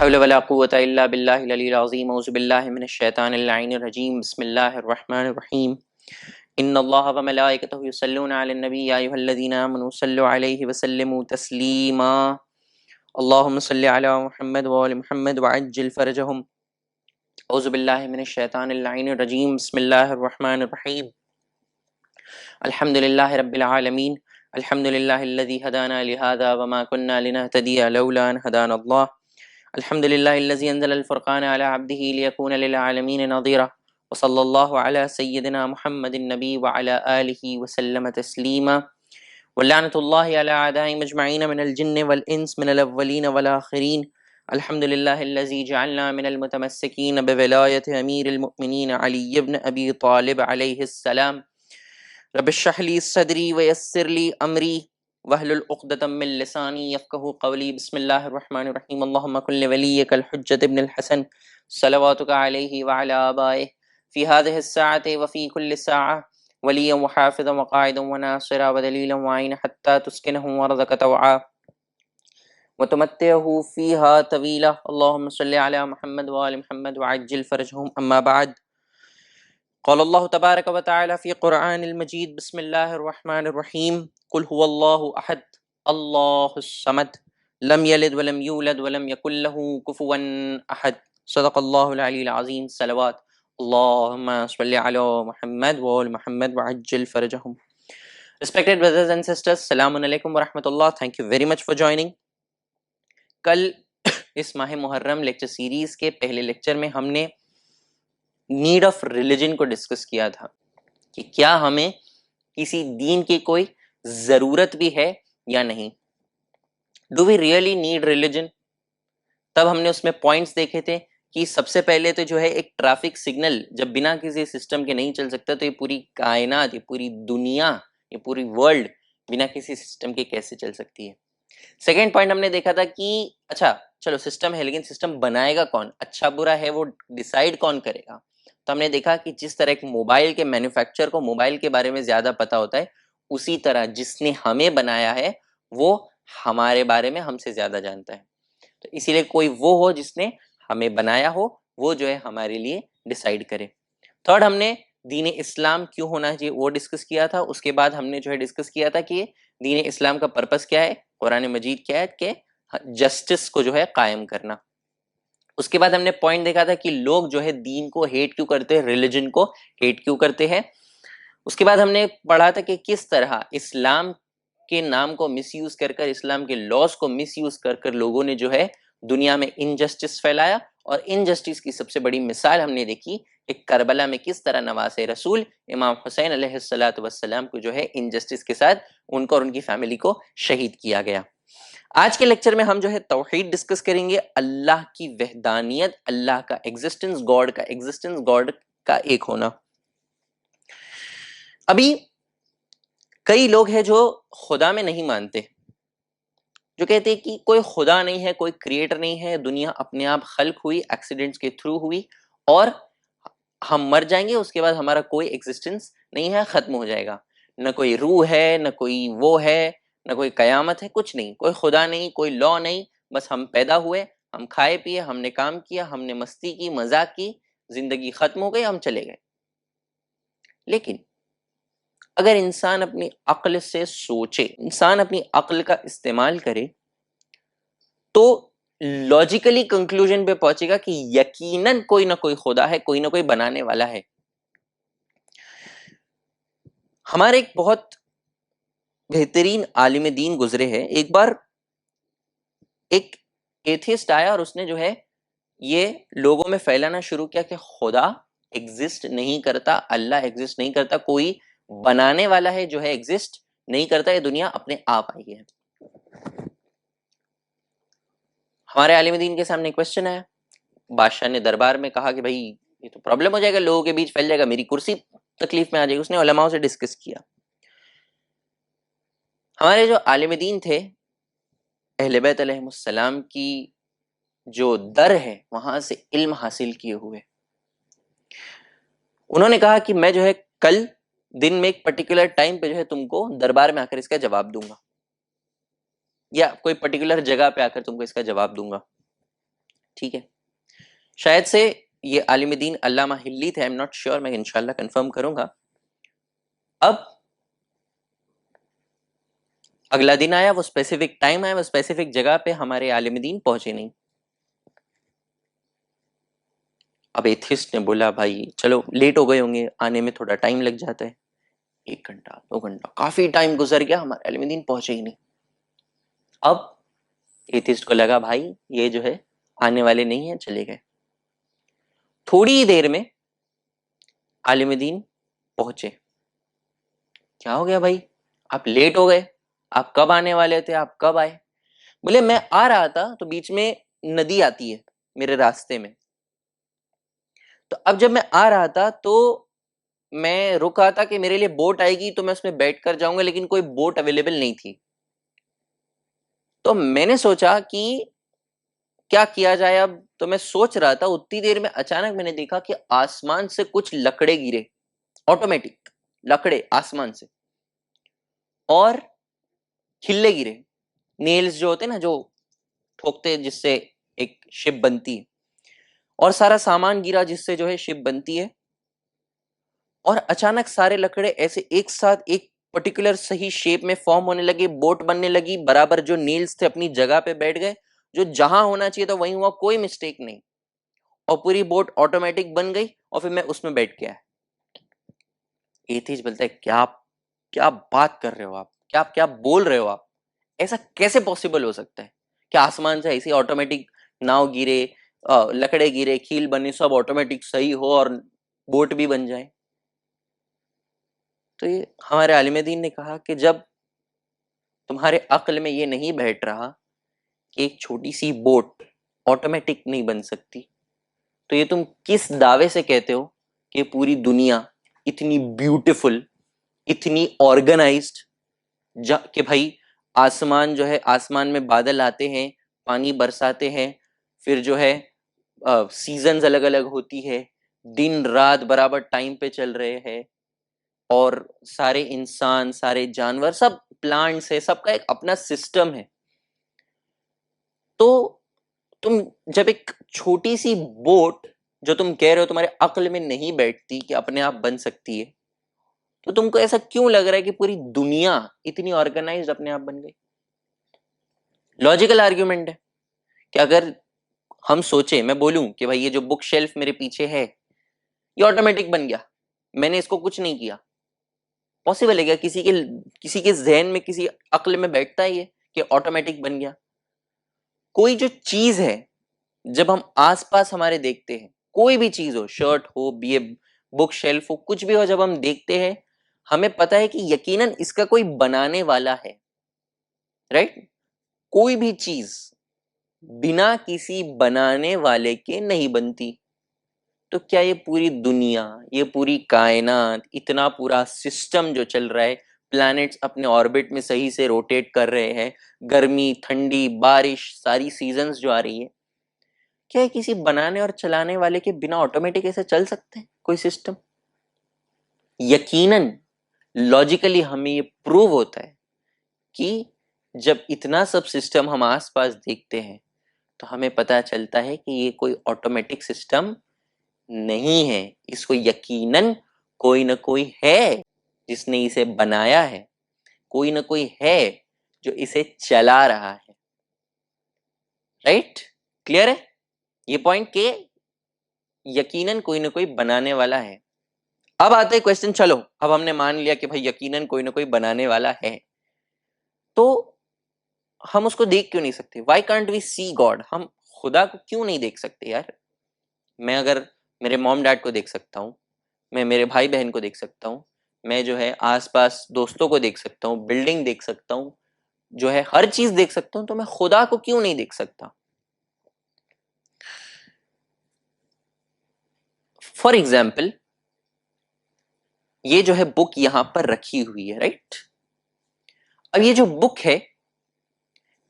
حول ولا قوة إلا بالله العلي العظيم أعوذ بالله من الشيطان اللعين الرجيم بسم الله الرحمن الرحيم إن الله وملائكته يصلون على النبي يا أيها الذين آمنوا صلوا عليه وسلموا تسليما اللهم صل على محمد وآل محمد وعجل فرجهم أعوذ بالله من الشيطان اللعين الرجيم بسم الله الرحمن الرحيم الحمد لله رب العالمين الحمد لله الذي هدانا لهذا وما كنا لنهتدي لولا أن هدانا الله الحمد لله الذي أنزل الفرقان على عبده ليكون للعالمين نظيرا وصلى الله على سيدنا محمد النبي وعلى آله وسلم تسليما ولعنة الله على أعدائهم أجمعين من الجن والإنس من الأولين والآخرين الحمد لله الذي جعلنا من المتمسكين بولاية أمير المؤمنين علي بن أبي طالب عليه السلام رب اشرح لي صدري ويسر لي أمري واحلل عقدة من لساني يفقهوا قولي بسم الله الرحمن الرحيم اللهم كن لوليك الحجة ابن الحسن صلواتك عليه وعلى آبائه في هذه الساعة وفي كل ساعة وليا وحافظا وقائدا وناصرا ودليلا وعينا حتى تسكنه ورزق توعا وتمتعه فيها طويلا اللهم صل على محمد وآل محمد وعجل فرجهم أما بعد قال الله تبارك وتعالى في قرآن المجيد بسم الله الرحمن الرحيم قل هو الله أحد الله الصمد لم يلد ولم يولد ولم يكن له كفوا أحد صدق الله العلي العظيم صلوات اللهم صل على محمد وآل محمد وعجل فرجهم. Respected brothers and sisters, السلام علیکم ورحمۃ اللہ. Thank you very much for joining. کل اس ماہ محرم لیکچر سیریز کے پہلے لیکچر میں ہم نے نیڈ آف ریلیجن کو ڈسکس کیا تھا کہ کیا ہمیں کسی دین کی کوئی ضرورت بھی ہے یا نہیں. Do we really need religion? تب ہم نے اس میں پوائنٹس دیکھے تھے کہ سب سے پہلے تو جو ہے ایک ٹریفک سگنل جب بنا کسی سسٹم کے نہیں چل سکتا تو یہ پوری کائنات، یہ پوری دنیا، یہ پوری ورلڈ بنا کسی سسٹم کے کیسے چل سکتی ہے. سیکنڈ پوائنٹ ہم نے دیکھا تھا کہ اچھا چلو سسٹم ہے لیکن سسٹم بنائے گا کون، اچھا برا ہے وہ ڈیسائیڈ کون کرے گا. تو ہم نے دیکھا کہ جس طرح ایک موبائل کے مینوفیکچر کو موبائل کے بارے میں زیادہ پتا ہوتا ہے، اسی طرح جس نے ہمیں بنایا ہے وہ ہمارے بارے میں ہم سے زیادہ جانتا ہے. تو اسی لیے کوئی وہ ہو جس نے ہمیں بنایا ہو، وہ جو ہے ہمارے لیے ڈیسائیڈ کرے. تھرڈ ہم نے دین اسلام کیوں ہونا چاہیے وہ ڈسکس کیا تھا. اس کے بعد ہم نے جو ہے ڈسکس کیا تھا کہ دین اسلام کا پرپس کیا ہے، قرآن مجید کیا ہے کہ جسٹس کو جو ہے قائم کرنا. اس کے بعد ہم نے پوائنٹ دیکھا تھا کہ لوگ جو ہے دین کو ہیٹ کیوں کرتے ہیں، ریلیجن کو ہیٹ کیوں کرتے ہیں. اس کے بعد ہم نے پڑھا تھا کہ کس طرح اسلام کے نام کو مس یوز کر کر، اسلام کے لاز کو مس یوز کر کر لوگوں نے جو ہے دنیا میں انجسٹس پھیلایا. اور انجسٹس کی سب سے بڑی مثال ہم نے دیکھی کہ کربلا میں کس طرح نواز رسول امام حسین علیہ الصلوۃ والسلام کو جو ہے انجسٹس کے ساتھ ان کو اور ان کی فیملی کو شہید کیا گیا. آج کے لیکچر میں ہم جو ہے توحید ڈسکس کریں گے، اللہ کی وحدانیت، اللہ کا ایگزسٹنس، گاڈ کا ایک ہونا. ابھی کئی لوگ ہیں جو خدا میں نہیں مانتے، جو کہتے ہیں کہ کوئی خدا نہیں ہے، کوئی کریٹر نہیں ہے، دنیا اپنے آپ خلق ہوئی، ایکسیڈنٹس کے تھرو ہوئی اور ہم مر جائیں گے، اس کے بعد ہمارا کوئی ایگزسٹنس نہیں ہے، ختم ہو جائے گا. نہ کوئی روح ہے، نہ کوئی وہ ہے، نہ کوئی قیامت ہے، کچھ نہیں، کوئی خدا نہیں، کوئی لا نہیں، بس ہم پیدا ہوئے، ہم کھائے پیے، ہم نے کام کیا، ہم نے مستی کی، مذاق کی، زندگی ختم ہو گئی، ہم چلے گئے. لیکن اگر انسان اپنی عقل سے سوچے، انسان اپنی عقل کا استعمال کرے تو لاجیکلی کنکلوژن پہ پہنچے گا کہ یقیناً کوئی نہ کوئی خدا ہے، کوئی نہ کوئی بنانے والا ہے. ہمارے ایک بہت بہترین عالم دین گزرے ہیں، ایک بار ایک ایتھیسٹ آیا اور اس نے جو ہے یہ لوگوں میں پھیلانا شروع کیا کہ خدا ایگزسٹ نہیں کرتا، اللہ ایگزسٹ نہیں کرتا، کوئی بنانے والا ہے جو ہے ایگزسٹ نہیں کرتا، یہ دنیا اپنے آپ آئی ہے. ہمارے عالم دین کے سامنے کوشچن آیا، بادشاہ نے دربار میں کہا کہ بھائی یہ تو پرابلم ہو جائے گا، لوگوں کے بیچ پھیل جائے گا، میری کرسی تکلیف میں آ جائے گی. اس نے علماء سے ڈسکس کیا. ہمارے جو عالم دین تھے اہل بیت علیہ السلام کی جو در ہے وہاں سے علم حاصل کیے ہوئے، انہوں نے کہا کہ میں جو ہے کل دن میں ایک پرٹیکولر ٹائم پہ جو ہے تم کو دربار میں آ کر اس کا جواب دوں گا، یا کوئی پرٹیکولر جگہ پہ آ کر تم کو اس کا جواب دوں گا. ٹھیک ہے. شاید سے یہ عالم دین علامہ ہلی تھے, آئی ایم ناٹ شیور, میں انشاءاللہ کنفرم کروں گا. اب اگلا دن آیا, وہ اسپیسیفک ٹائم آیا, وہ اسپیسیفک جگہ پہ ہمارے عالم دین پہنچے نہیں. اب ایتھسٹ نے بولا بھائی چلو لیٹ ہو گئے ہوں گے, آنے میں تھوڑا ٹائم لگ جاتا ہے, 1 گھنٹہ 2 گھنٹہ, کافی ٹائم گزر گیا, ہمارے عالم دین پہنچے ہی نہیں. اب ایتھسٹ کو لگا بھائی یہ جو ہے آنے والے نہیں ہیں, چلے گئے. تھوڑی دیر میں عالم دین پہنچے. کیا ہو گیا بھائی, آپ لیٹ ہو گئے, آپ کب آنے والے تھے, آپ کب آئے؟ بولے میں آ رہا تھا تو بیچ میں ندی آتی ہے میرے راستے میں, تو اب جب میں آ رہا تھا تو میں رکا تھا کہ میرے لیے بوٹ آئے گی تو میں اس میں بیٹھ کر جاؤں گا, لیکن کوئی بوٹ اویلیبل نہیں تھی. تو میں نے سوچا کہ کیا کیا جائے اب, تو میں سوچ رہا تھا, اتنی دیر میں اچانک میں نے دیکھا کہ آسمان سے کچھ لکڑے گرے, آٹومیٹک لکڑے آسمان سے, اور کھلے گرے, نیلز جو ہوتے نا جو ٹھوکتے جس سے ایک شپ بنتی ہے, اور سارا سامان گرا جس سے جو ہے شپ بنتی ہے. اور اچانک سارے لکڑے ایسے ایک ساتھ ایک پرٹیکولر صحیح شیپ میں فارم ہونے لگے, بوٹ بننے لگی, برابر جو نیلز تھے اپنی جگہ پہ بیٹھ گئے, جو جہاں ہونا چاہیے تھا وہیں ہوا, کوئی مسٹیک نہیں, اور پوری بوٹ آٹومیٹک بن گئی, اور پھر میں اس میں بیٹھ گیا. ایتھیسٹ بولتا ہے کیا کیا بات کر رہے ہو آپ, کیا بول رہے ہو آپ, ایسا کیسے پاسبل ہو سکتا ہے کہ آسمان سے ایسی آٹومیٹک ناؤ گرے, لکڑے گرے, کھیل بنے, سب آٹومیٹک صحیح ہو اور بوٹ بھی بن جائے. تو یہ ہمارے عالم دین نے کہا کہ جب تمہارے عقل میں یہ نہیں بیٹھ رہا کہ ایک چھوٹی سی بوٹ آٹومیٹک نہیں بن سکتی, تو یہ تم کس دعوے سے کہتے ہو کہ پوری دنیا اتنی بیوٹیفل, اتنی آرگنائزڈ, کہ بھائی آسمان جو ہے, آسمان میں بادل آتے ہیں, پانی برساتے ہیں, پھر جو ہے سیزنز الگ الگ ہوتی ہے, دن رات برابر ٹائم پہ چل رہے ہیں, اور سارے انسان, سارے جانور, سب پلانٹس ہے, سب کا ایک اپنا سسٹم ہے. تو تم جب ایک چھوٹی سی بوٹ جو تم کہہ رہے ہو تمہارے عقل میں نہیں بیٹھتی کہ اپنے آپ بن سکتی ہے, تو تم کو ایسا کیوں لگ رہا ہے کہ پوری دنیا اتنی آرگنائزڈ اپنے آپ بن گئی؟ لاجیکل آرگیومنٹ ہے کہ اگر ہم سوچیں, میں بولوں کہ بھائی یہ جو بک شیلف میرے پیچھے ہے یہ آٹومیٹک بن گیا, میں نے اس کو کچھ نہیں کیا, پاسبل ہے کیا کسی کے ذہن میں, کسی عقل میں بیٹھتا ہے یہ کہ آٹومیٹک بن گیا؟ کوئی جو چیز ہے جب ہم آس پاس ہمارے دیکھتے ہیں, کوئی بھی چیز ہو, شرٹ ہو, یہ بک شیلف ہو, کچھ بھی ہو, جب ہم دیکھتے ہیں ہمیں پتا ہے کہ یقیناً اس کا کوئی بنانے والا ہے, رائٹ؟ کوئی بھی چیز بنا کسی بنانے والے کے نہیں بنتی. تو کیا یہ پوری دنیا, یہ پوری کائنات, اتنا پورا سسٹم جو چل رہا ہے, پلانٹس اپنے آربٹ میں صحیح سے روٹیٹ کر رہے ہیں, گرمی, ٹھنڈی, بارش, ساری سیزنز جو آ رہی ہے, کیا کسی بنانے اور چلانے والے کے بنا آٹومیٹک ایسے چل سکتے ہیں کوئی سسٹم؟ یقیناً لاجیکلی ہمیں یہ پروو ہوتا ہے کہ جب اتنا سب سسٹم ہم آس پاس دیکھتے ہیں تو ہمیں پتہ چلتا ہے کہ یہ کوئی آٹومیٹک سسٹم نہیں ہے, اس کو یقیناً کوئی نہ کوئی ہے جس نے اسے بنایا ہے, کوئی نہ کوئی ہے جو اسے چلا رہا ہے. رائٹ؟ کلیئر ہے یہ پوائنٹ کہ یقیناً کوئی نہ کوئی بنانے والا ہے. اب آتے ہیں کوشچن, چلو اب ہم نے مان لیا کہ بھائی یقیناً کوئی نہ کوئی بنانے والا ہے, تو ہم اس کو دیکھ کیوں نہیں سکتے؟ Why can't we see God? ہم خدا کو کیوں نہیں دیکھ سکتے یار؟ میں اگر میرے موم ڈیڈ کو دیکھ سکتا ہوں, میں میرے بھائی بہن کو دیکھ سکتا ہوں, میں جو ہے آس پاس دوستوں کو دیکھ سکتا ہوں, بلڈنگ دیکھ سکتا ہوں, جو ہے ہر چیز دیکھ سکتا ہوں, تو میں خدا کو کیوں نہیں دیکھ سکتا؟ فار ایگزامپل یہ جو ہے بک یہاں پر رکھی ہوئی ہے, رائٹ؟ اب یہ جو بک ہے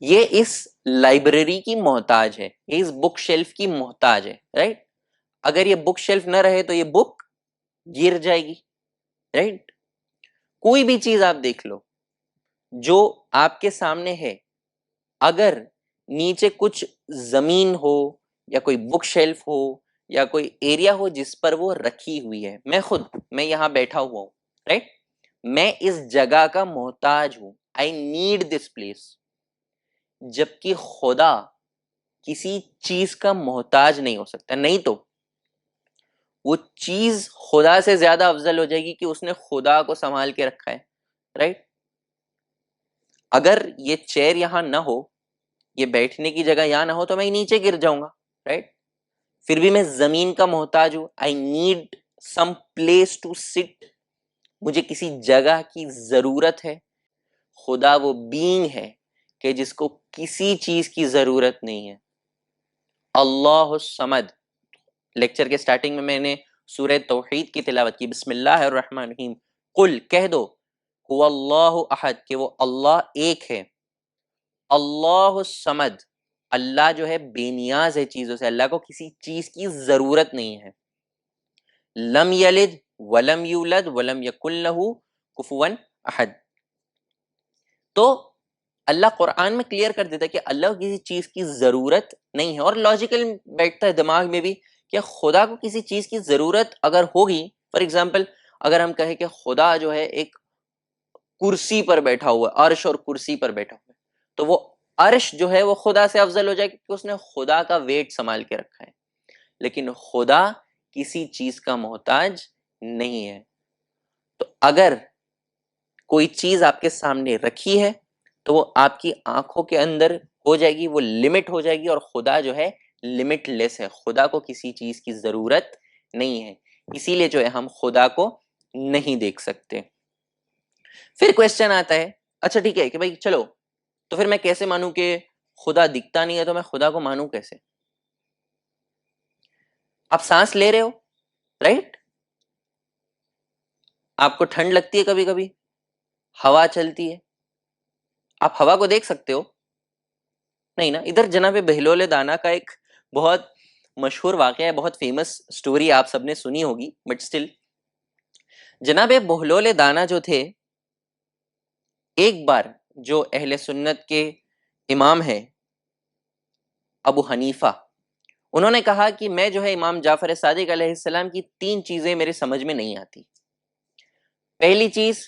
یہ اس لائبریری کی محتاج ہے, یہ اس بک شیلف کی محتاج ہے, رائٹ؟ اگر یہ بک شیلف نہ رہے تو یہ بک گر جائے گی, رائٹ؟ کوئی بھی چیز آپ دیکھ لو جو آپ کے سامنے ہے, اگر نیچے کچھ زمین ہو یا کوئی بک شیلف ہو یا کوئی ایریا ہو جس پر وہ رکھی ہوئی ہے. میں یہاں بیٹھا ہوا ہوں, رائٹ, میں اس جگہ کا محتاج ہوں, آئی نیڈ دس پلیس. جبکہ خدا کسی چیز کا محتاج نہیں ہو سکتا, نہیں تو وہ چیز خدا سے زیادہ افضل ہو جائے گی کہ اس نے خدا کو سنبھال کے رکھا ہے, رائٹ. اگر یہ چیئر یہاں نہ ہو, یہ بیٹھنے کی جگہ یہاں نہ ہو, تو میں نیچے گر جاؤں گا, رائٹ. پھر بھی میں زمین کا محتاج ہوں, I need some place to sit, مجھے کسی جگہ کی ضرورت ہے. خدا وہ بینگ ہے کہ جس کو کسی چیز کی ضرورت نہیں ہے. اللہ الصمد. لیکچر کے سٹارٹنگ میں نے سورہ توحید کی تلاوت کی, بسم اللہ الرحمن الرحیم. قل, کہہ دو, هو اللہ احد, کہ وہ اللہ ایک ہے. اللہ الصمد, اللہ جو ہے بے نیاز ہے چیزوں سے, اللہ کو کسی چیز کی ضرورت نہیں ہے. لم یلد ولم یولد ولم یکن لہ کفوا احد. تو اللہ قرآن میں کلیئر کر دیتا ہے کہ اللہ کو کسی چیز کی ضرورت نہیں ہے. اور لاجیکل بیٹھتا ہے دماغ میں بھی کہ خدا کو کسی چیز کی ضرورت اگر ہوگی, فار ایگزامپل اگر ہم کہیں کہ خدا جو ہے ایک کرسی پر بیٹھا ہوا ہے, عرش اور کرسی پر بیٹھا ہوا ہے, تو وہ عرش جو ہے وہ خدا سے افضل ہو جائے کیونکہ اس نے خدا کا ویٹ سنبھال کے رکھا ہے. لیکن خدا کسی چیز کا محتاج نہیں ہے. تو اگر کوئی چیز آپ کے سامنے رکھی ہے تو وہ آپ کی آنکھوں کے اندر ہو جائے گی, وہ لمٹ ہو جائے گی, اور خدا جو ہے لمٹ لیس ہے, خدا کو کسی چیز کی ضرورت نہیں ہے. اسی لیے جو ہے ہم خدا کو نہیں دیکھ سکتے. پھر کوشچن آتا ہے, اچھا ٹھیک ہے کہ بھائی چلو, تو پھر میں کیسے مانوں کہ خدا دکھتا نہیں ہے, تو میں خدا کو مانوں کیسے؟ آپ سانس لے رہے ہو, رائٹ, آپ کو ٹھنڈ لگتی ہے, کبھی کبھی ہوا چلتی ہے, آپ ہوا کو دیکھ سکتے ہو؟ نہیں نا. ادھر جناب بہلول دانا کا ایک بہت مشہور واقعہ ہے, بہت فیمس سٹوری آپ سب نے سنی ہوگی, بٹ سٹل جناب بہلول دانا جو تھے, ایک بار جو اہل سنت کے امام ہیں ابو حنیفہ, انہوں نے کہا کہ میں جو ہے امام جعفر صادق علیہ السلام کی 3 چیزیں میرے سمجھ میں نہیں آتی. پہلی چیز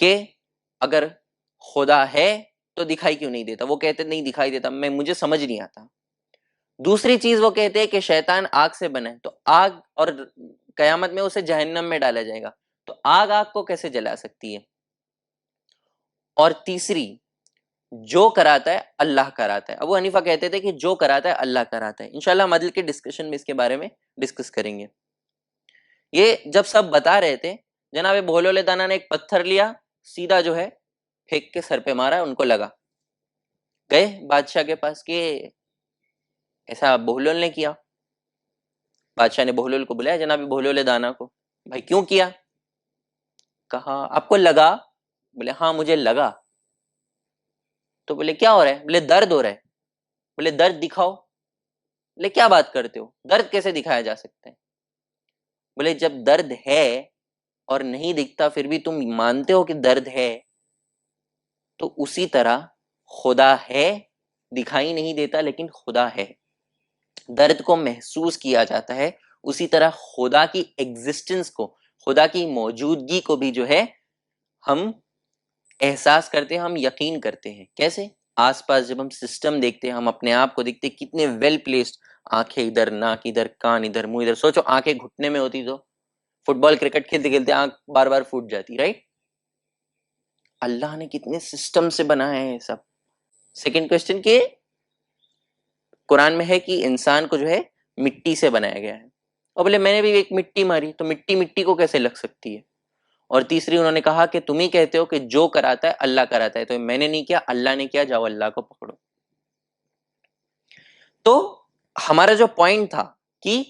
کہ اگر خدا ہے تو دکھائی کیوں نہیں دیتا, وہ کہتے نہیں دکھائی دیتا, مجھے سمجھ نہیں آتا. دوسری چیز وہ کہتے ہیں کہ شیطان آگ سے بنا ہے, تو آگ, اور قیامت میں اسے جہنم میں ڈالا جائے گا, تو آگ کو کیسے جلا سکتی ہے. اور تیسری, جو کراتا ہے اللہ کراتا ہے. ابو حنیفہ کہتے تھے کہ جو کراتا ہے اللہ کراتا ہے. انشاءاللہ ہم عدل کے ڈسکشن میں اس کے بارے میں ڈسکس کریں گے. یہ جب سب بتا رہے تھے, جناب بہلول دانا نے ایک پتھر لیا, سیدھا جو ہے پھینک کے سر پہ مارا, ان کو لگا. گئے بادشاہ کے پاس کہ ایسا بہلول نے کیا. بادشاہ نے بہلول کو بلایا, جناب بہلول دانا کو, بھائی کیوں کیا؟ کہا آپ کو لگا؟ بولے ہاں مجھے لگا. تو بولے کیا ہو رہا ہے؟ بولے درد ہو رہا ہے. بولے درد دکھاؤ. بولے کیا بات کرتے ہو, درد کیسے دکھایا جا سکتا ہے؟ بولے جب درد ہے اور نہیں دکھتا پھر بھی تم مانتے ہو کہ درد ہے, تو اسی طرح خدا ہے, دکھائی نہیں دیتا لیکن خدا ہے, درد کو محسوس کیا جاتا ہے. اسی طرح خدا کی ایگزسٹنس کو, خدا کی موجودگی کو بھی جو ہے ہم احساس کرتے ہیں, ہم یقین کرتے ہیں. کیسے؟ آس پاس جب ہم سسٹم دیکھتے ہیں, ہم اپنے آپ کو دیکھتے ہیں کتنے ویل پلیسڈ, آنکھیں ادھر, ناک ادھر, کان ادھر, منہ ادھر. سوچو آنکھیں گھٹنے میں ہوتی تو فٹ بال کرکٹ کھیلتے کھیلتے آنکھ بار بار پھوٹ جاتی, رائٹ. اللہ نے کتنے سسٹم سے بنایا ہے سب. سیکنڈ کوشچن کہ قرآن میں ہے کہ انسان کو جو ہے مٹی سے بنایا گیا ہے, اور بولے میں نے بھی ایک مٹی ماری, تو مٹی کو کیسے لگ سکتی ہے. اور تیسری انہوں نے کہا کہ تم ہی کہتے ہو کہ جو کراتا ہے اللہ کراتا ہے, تو میں نے نہیں کیا, اللہ نے کیا, جاؤ اللہ کو پکڑو. تو ہمارا جو پوائنٹ تھا کہ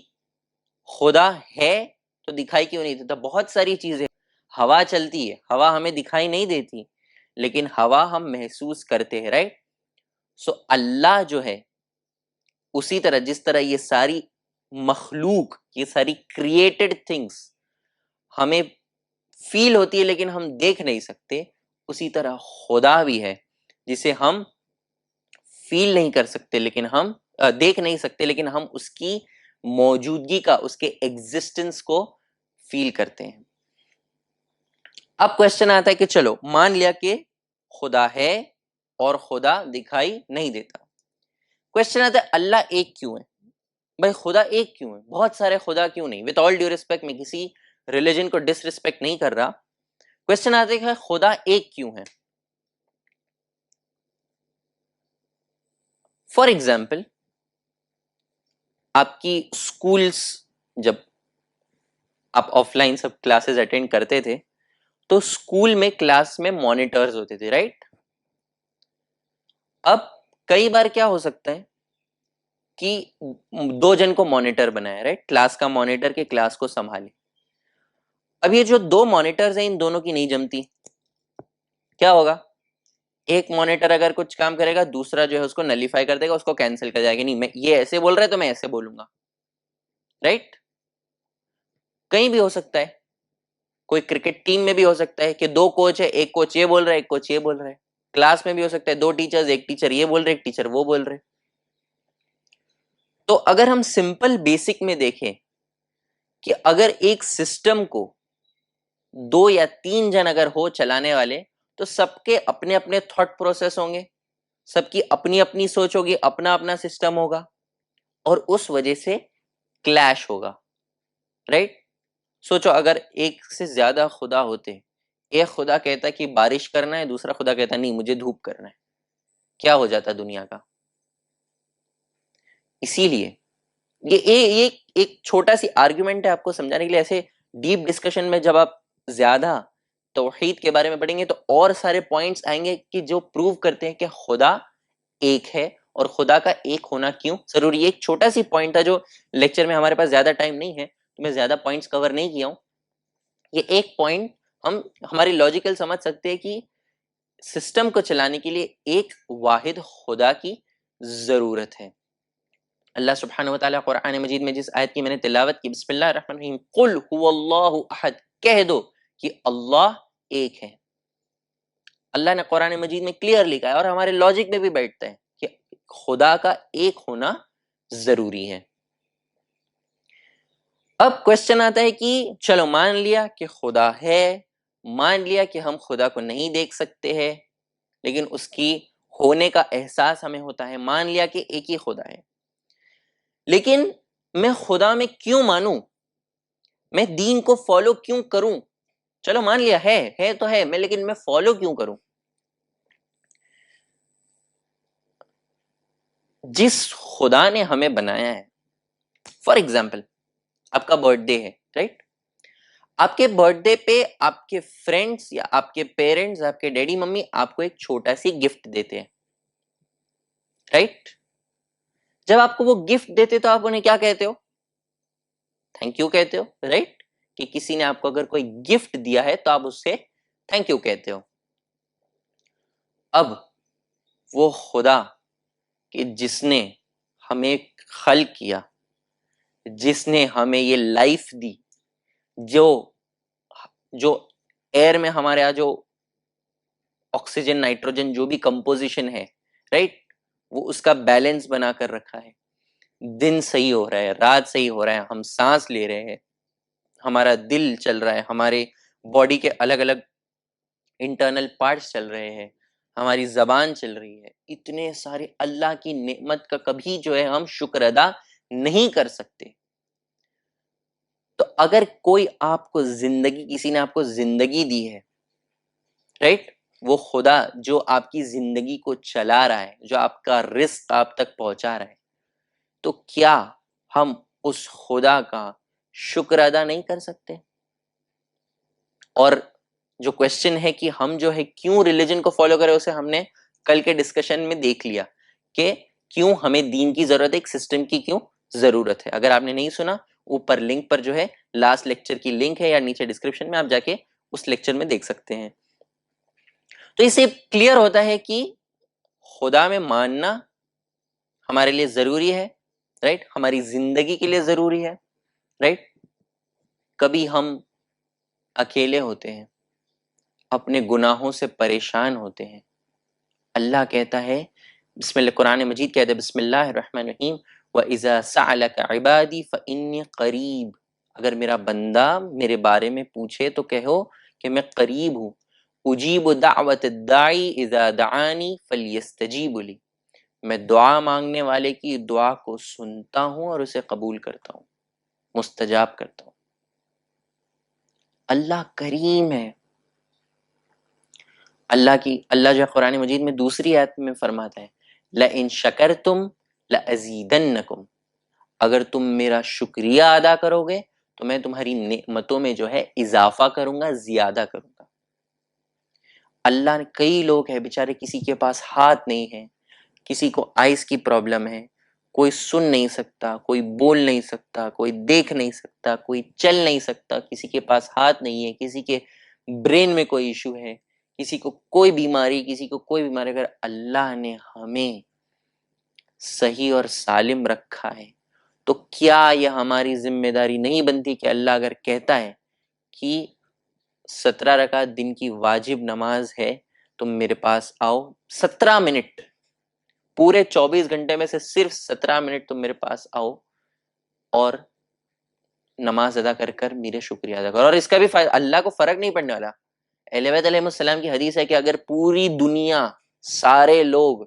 خدا ہے تو دکھائی کیوں نہیں دیتا. بہت ساری چیزیں, ہوا چلتی ہے, ہوا ہمیں دکھائی نہیں دیتی لیکن ہوا ہم محسوس کرتے ہیں, رائٹ. سو اللہ جو ہے اسی طرح جس طرح یہ ساری مخلوق, یہ ساری کریٹڈ تھنگس ہمیں فیل ہوتی ہے لیکن ہم دیکھ نہیں سکتے, اسی طرح خدا بھی ہے جسے ہم فیل نہیں کر سکتے لیکن ہم دیکھ نہیں سکتے لیکن ہم اس کی موجودگی کا، اس کے ایگزسٹنس کو فیل کرتے ہیں. اب کوشچن آتا ہے کہ چلو مان لیا کہ خدا ہے اور خدا دکھائی نہیں دیتا. کوشچن آتا ہے اللہ ایک کیوں ہے؟ بھائی خدا ایک کیوں ہے؟ بہت سارے خدا کیوں نہیں؟ وتھ آل ڈیو ریسپیکٹ، میں کسی ریلیجن کو ڈس ریسپیکٹ نہیں کر رہا. کوشچن آتا ہے کہ خدا ایک کیوں ہے؟ فار ایگزامپل، آپ کی اسکولس جب آپ of line sub classes attend کرتے تھے تو اسکول میں کلاس میں مانیٹرز ہوتے تھے، رائٹ؟ اب کئی بار کیا ہو سکتا ہے کہ دو جن کو مانیٹر بنایا، رائٹ؟ کلاس کا مانیٹر کے کلاس کو سنبھالے. اب یہ جو دو مانیٹرز ہیں ان دونوں کی نہیں جمتی. کیا ہوگا؟ ایک مانیٹر اگر کچھ کام کرے گا دوسرا جو ہے اس کو نلیفائی کر دے گا، اس کو کینسل کر جائے گا. نہیں، میں یہ ایسے بول رہا ہے تو میں ایسے بولوں گا، رائٹ؟ کہیں بھی ہو سکتا ہے، کوئی کرکٹ ٹیم میں بھی ہو سکتا ہے کہ دو کوچ ہے، ایک کوچ یہ بول رہا ہے ایک کوچ یہ بول رہا ہے. کلاس میں بھی ہو سکتا ہے دو ٹیچرز، ایک ٹیچر یہ بول رہے ایک ٹیچر وہ بول رہے. تو اگر ہم سمپل بیسک میں دیکھیں کہ اگر ایک سسٹم کو دو یا تین جن اگر ہو چلانے والے تو سب کے اپنے اپنے تھاٹ پروسیس ہوں گے، سب کی اپنی اپنی سوچ ہوگی، اپنا اپنا سسٹم ہوگا اور اس وجہ سے کلیش ہوگا، رائٹ؟ سوچو اگر ایک سے زیادہ خدا ہوتے، ایک خدا کہتا ہے کہ بارش کرنا ہے، دوسرا خدا کہتا ہے نہیں مجھے دھوپ کرنا ہے، کیا ہو جاتا دنیا کا؟ اسی لیے یہ ایک چھوٹا سی آرگیومنٹ ہے آپ کو سمجھانے کے لیے. ایسے ڈیپ ڈسکشن میں جب آپ زیادہ توحید کے بارے میں پڑھیں گے تو اور سارے پوائنٹس آئیں گے کہ جو پروو کرتے ہیں کہ خدا ایک ہے اور خدا کا ایک ہونا کیوں ضروری ہے. ایک چھوٹا سی پوائنٹ تھا جو لیکچر میں، ہمارے پاس زیادہ ٹائم نہیں ہے تو میں زیادہ پوائنٹس کور نہیں کیا ہوں. یہ ایک پوائنٹ ہم ہماری لاجیکل سمجھ سکتے ہیں کہ سسٹم کو چلانے کے لیے ایک واحد خدا کی ضرورت ہے. اللہ سبحانہ و تعالیٰ قرآن مجید میں جس آیت کی میں نے تلاوت کی، بسم اللہ الرحمن الرحیم، قل هو اللہ احد، کہہ دو کہ اللہ ایک ہے. اللہ نے قرآن مجید میں کلیئر لکھا ہے اور ہمارے لاجک میں بھی بیٹھتا ہے کہ خدا کا ایک ہونا ضروری ہے. اب کوشچن آتا ہے کہ چلو مان لیا کہ خدا ہے، مان لیا کہ ہم خدا کو نہیں دیکھ سکتے ہیں لیکن اس کی ہونے کا احساس ہمیں ہوتا ہے، مان لیا کہ ایک ہی خدا ہے، لیکن میں خدا میں کیوں مانوں؟ میں دین کو فالو کیوں کروں؟ چلو مان لیا ہے تو ہے میں، لیکن میں فالو کیوں کروں؟ جس خدا نے ہمیں بنایا ہے، فار ایگزامپل آپ کا برتھ ڈے ہے، رائٹ؟ آپ کے برتھ ڈے پہ آپ کے فرینڈس یا آپ کے پیرنٹس، آپ کے ڈیڈی ممی آپ کو ایک چھوٹا سی گفٹ دیتے ہیں، رائٹ؟ جب آپ کو وہ گفٹ دیتے تو آپ انہیں کیا کہتے ہو؟ تھینک یو کہتے ہو، رائٹ؟ کہ کسی نے آپ کو اگر کوئی گفٹ دیا ہے تو آپ اس سے تھینک یو کہتے ہو. اب وہ خدا کہ جس نے ہمیں خلق کیا، جس نے ہمیں یہ لائف دی، جو ایئر میں ہمارے یہاں جو آکسیجن نائٹروجن جو بھی کمپوزیشن ہے، رائٹ، وہ اس کا بیلنس بنا کر رکھا ہے. دن صحیح ہو رہا ہے، رات صحیح ہو رہا ہے، ہم سانس لے رہے ہیں، ہمارا دل چل رہا ہے، ہمارے باڈی کے الگ الگ انٹرنل پارٹس چل رہے ہیں، ہماری زبان چل رہی ہے. اتنے سارے اللہ کی نعمت کا کبھی جو ہے ہم شکر ادا نہیں کر سکتے. تو اگر کوئی آپ کو زندگی، کسی نے آپ کو زندگی دی ہے، رائٹ، وہ خدا جو آپ کی زندگی کو چلا رہا ہے، جو آپ کا رزق آپ تک پہنچا رہا ہے، تو کیا ہم اس خدا کا شکر ادا نہیں کر سکتے؟ اور جو کوشچن ہے کہ ہم جو ہے کیوں ریلیجن کو فالو کریں، اسے ہم نے کل کے ڈسکشن میں دیکھ لیا کہ کیوں ہمیں دین کی ضرورت ہے، ایک سسٹم کی کیوں ضرورت ہے. اگر آپ نے نہیں سنا، اوپر لنک پر جو ہے لاسٹ لیکچر کی لنک ہے یا نیچے ڈسکرپشن میں آپ جا کے اس لیکچر میں دیکھ سکتے ہیں. تو اس سے کلیئر ہوتا ہے کہ خدا میں ماننا ہمارے لیے ضروری ہے، رائٹ، ہماری زندگی کے لیے ضروری ہے، رائٹ. کبھی ہم اکیلے ہوتے ہیں، اپنے گناہوں سے پریشان ہوتے ہیں، اللہ کہتا ہے بسم اللہ، قرآن مجید کہتے ہیں بسم اللہ الرحمن الرحیم وَإِذَا سَأَلَكَ عِبَادِي فَإِنِّي قَرِيب، اگر میرا بندہ میرے بارے میں پوچھے تو کہو کہ میں قریب ہوں، اجیب دعوت الداعی اذا دعانی فلیستجیبوا لی، میں دعا مانگنے والے کی دعا کو سنتا ہوں اور اسے قبول کرتا ہوں، مستجاب کرتا ہوں۔ اللہ کریم ہے۔ اللہ جو قرآن مجید میں دوسری آیت میں فرماتا ہے لَإِن شَكَرْتُمْ لَأَزِيدَنَّكُمْ، اگر تم میرا شکریہ ادا کرو گے تو میں تمہاری نعمتوں میں جو ہے اضافہ کروں گا، زیادہ کروں گا۔ اللہ نے، کئی لوگ ہیں بیچارے کسی کے پاس ہاتھ نہیں ہے، کسی کو آئز کی پرابلم ہے، کوئی سن نہیں سکتا، کوئی بول نہیں سکتا، کوئی دیکھ نہیں سکتا، کوئی چل نہیں سکتا، کسی کے پاس ہاتھ نہیں ہے، کسی کے برین میں کوئی ایشو ہے، کسی کو کوئی بیماری، کسی کو کوئی بیماری، اگر اللہ نے ہمیں صحیح اور سالم رکھا ہے تو کیا یہ ہماری ذمہ داری نہیں بنتی کہ اللہ اگر کہتا ہے کہ 17 رکعت دن کی واجب نماز ہے، تم میرے پاس آؤ 17 منٹ، پورے 24 گھنٹے میں سے صرف 17 منٹ تم میرے پاس آؤ اور نماز ادا کر کر میرے شکریہ ادا کرو، اور اس کا بھی اللہ کو فرق نہیں پڑنے والا۔ اہل بیت علیہ السلام کی حدیث ہے کہ اگر پوری دنیا، سارے لوگ